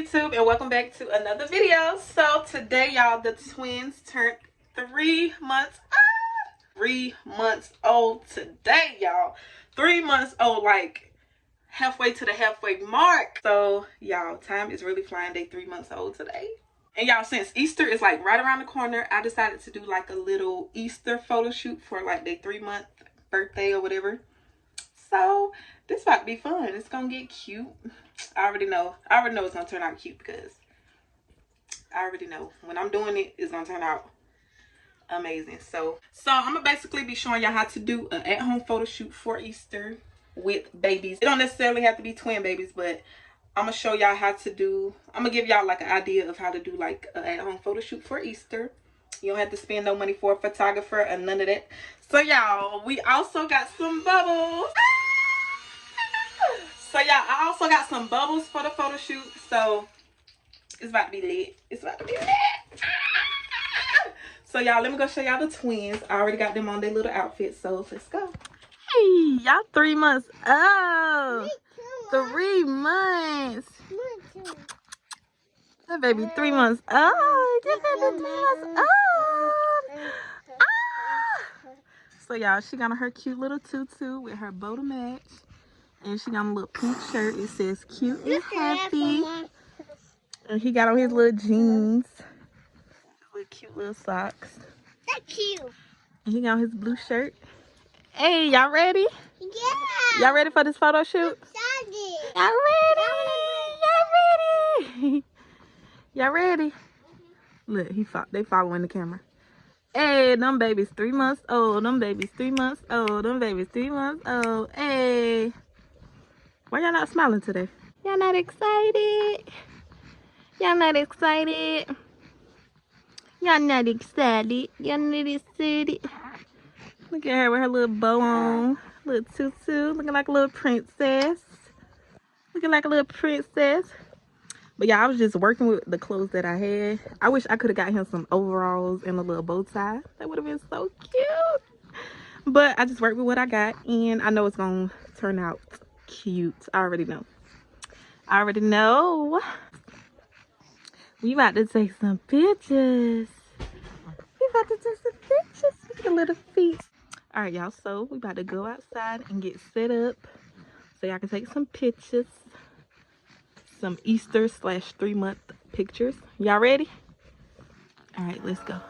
YouTube, and welcome back to another video. So today, y'all, the twins turned 3 months old. 3 months old today, y'all. 3 months old, like halfway to the halfway mark. So y'all, time is really flying. They 3 months old today. And y'all, since Easter is like right around the corner, I decided to do like a little Easter photo shoot for like their 3-month birthday or whatever. So this might be fun. It's gonna get cute. I already know it's gonna turn out cute because I already know when I'm doing it, it's gonna turn out amazing. So I'm gonna basically be showing y'all how to do an at-home photo shoot for Easter with babies. It don't necessarily have to be twin babies, but I'm gonna show y'all how to do. I'm gonna give y'all like an idea of how to do like an at-home photo shoot for Easter. You don't have to spend no money for a photographer and none of that. So y'all, we also got some bubbles. So y'all, I also got some bubbles for the photo shoot. So it's about to be lit. It's about to be lit. So y'all, let me go show y'all the twins. I already got them on their little outfits. So let's go. Hey, y'all 3 months old. 3 months. That baby 3 months old. That baby 3 months old. Ah. So y'all, she got on her cute little tutu with her bow to match. And she got a little pink shirt. It says cute and happy. And he got on his little jeans. With cute little socks. That's cute. And he got on his blue shirt. Hey, y'all ready? Yeah. Y'all ready for this photo shoot? Y'all ready? Y'all ready? Y'all ready? Look, they following the camera. Hey, them babies 3 months old. Them babies 3 months old. Them babies 3 months old. Hey. Why y'all not smiling today? Y'all not excited? Y'all not excited? Y'all not excited? Y'all not excited? Look at her with her little bow on. Little tutu. Looking like a little princess. Looking like a little princess. But yeah, I was just working with the clothes that I had. I wish I could have got him some overalls and a little bow tie. That would have been so cute. But I just worked with what I got. And I know it's going to turn out cute. I already know. We about to take some pictures. Look at little feet. All right, y'all. So we about to go outside and get set up so y'all can take some pictures. Some Easter / 3-month pictures. Y'all ready? All right, let's go.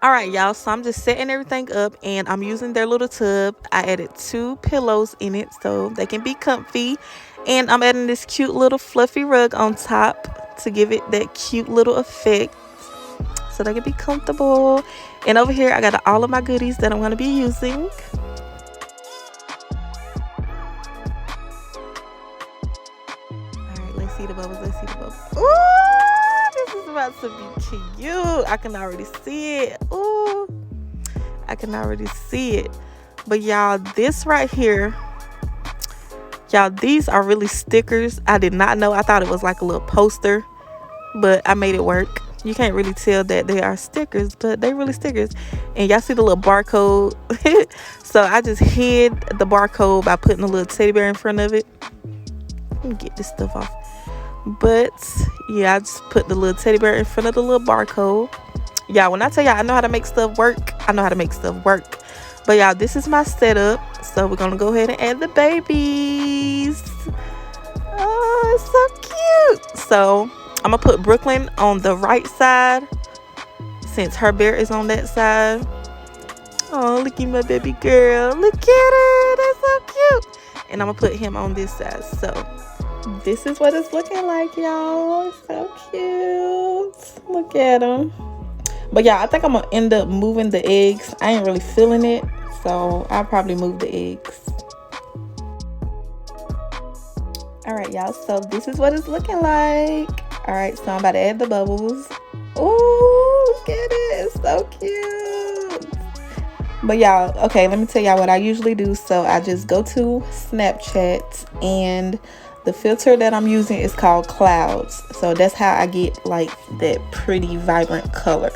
All right, y'all, so I'm just setting everything up and I'm using their little tub. I added 2 pillows in it so they can be comfy. And I'm adding this cute little fluffy rug on top to give it that cute little effect so they can be comfortable. And over here, I got all of my goodies that I'm going to be using. All right, let's see the bubbles. Ooh! This is about to be cute. I can already see it. Ooh, I can already see it. But y'all, this right here, y'all, these are really stickers. I did not know. I thought it was like a little poster, but I made it work. You can't really tell that they are stickers, but they really stickers. And y'all see the little barcode. So I just hid the barcode by putting a little teddy bear in front of it. Let me get this stuff off. But yeah, I just put the little teddy bear in front of the little barcode. Y'all, when I tell y'all I know how to make stuff work, I know how to make stuff work. But y'all, this is my setup. So we're gonna go ahead and add the babies. Oh, it's so cute. So I'm gonna put Brooklyn on the right side since her bear is on that side. Oh, look at my baby girl. Look at her. That's so cute. And I'm gonna put him on this side. So this is what it's looking like, y'all. It's so cute. Look at him. But yeah, I think I'm gonna end up moving the eggs. I ain't really feeling it, so I'll probably move the eggs. All right, y'all, so this is what it's looking like. All right, so I'm about to add the bubbles. Oh, look at it. It's so cute. But y'all, okay, let me tell y'all what I usually do. So I just go to Snapchat, and the filter that I'm using is called Clouds. So that's how I get like that pretty vibrant color.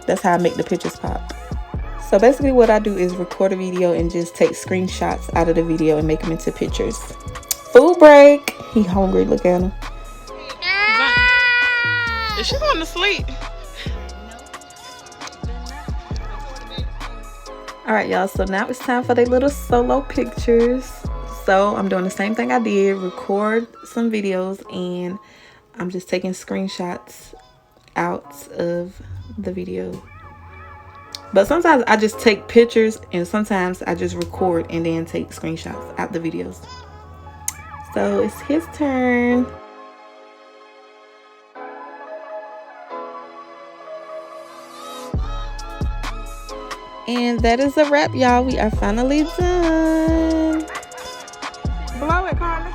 That's how I make the pictures pop. So basically what I do is record a video and just take screenshots out of the video and make them into pictures. Food break. He hungry, look at him. Is she going to sleep? All right, y'all. So now it's time for their little solo pictures. So I'm doing the same thing I did, record some videos, and I'm just taking screenshots out of the video. But sometimes I just take pictures, and sometimes I just record and then take screenshots out the videos. So it's his turn. And that is a wrap, y'all. We are finally done. Blow it, Carmen.